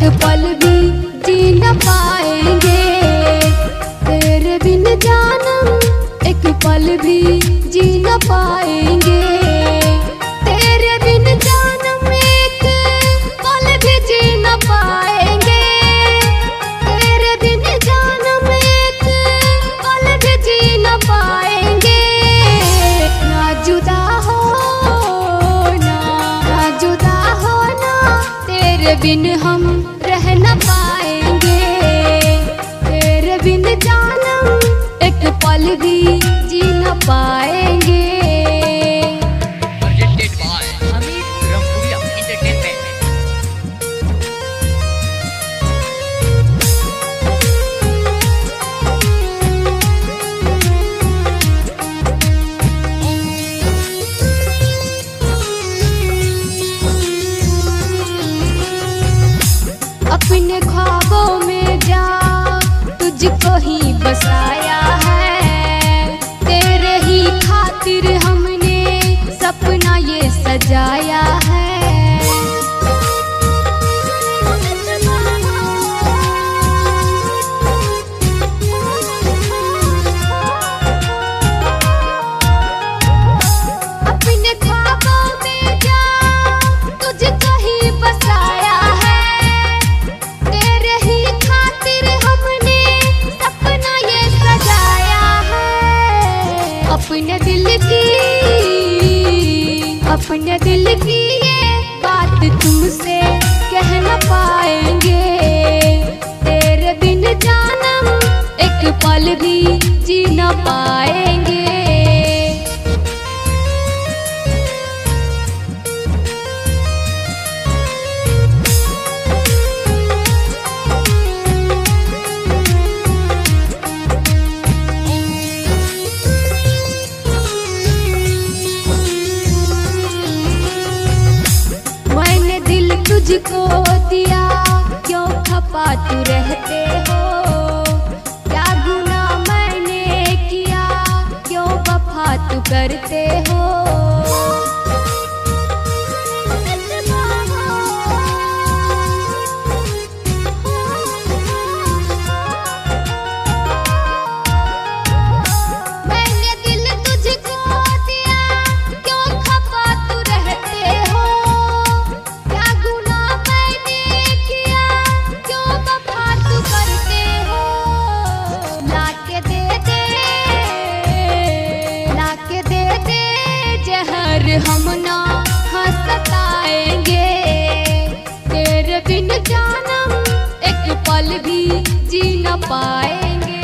एक पल भी जी न पाएंगे। तेरे बिन जानम एक पल भी जी न पाएंगे। तेरे बिन जानम एक पल भी जी न पाएंगे। तेरे बिन जानम एक पल भी जी न पाएंगे। ना जुदा हो ना, ना जुदा हो ना, तेरे बिन हम रह न पाएंगे। तेरे बिन जानम एक पल भी जी न पाएंगे। Presented by Hamid Rampuria Entertainment. अपने ख्वाबों में जा तुझको ही बसाया है। तेरे ही खातिर हमने सपना ये सजाया है। अपने ख्वाबों में जा तुझको ही बसाया है। तेरे ही खातिर हमने सपना ये सजाया है। अपने दिल की ये बात तुमसे कह न पाएंगे। तेरे बिन जानम एक पल भी जी न पाएंगे। मैंने दिल तुझको दिया, क्यों खपा तू रहते हो। क्या गुनाह मैंने किया, क्यों वफा तू करते हो। मैंने दिल तुझको दिया, क्यों खपा तू रहते हो। क्या गुनाह मैंने किया, क्यों वफा तू करते हो। लाके दे दे जहर हम ना हंसताएंगे। तेरे बिन जानम एक पल भी जी न पाएंगे।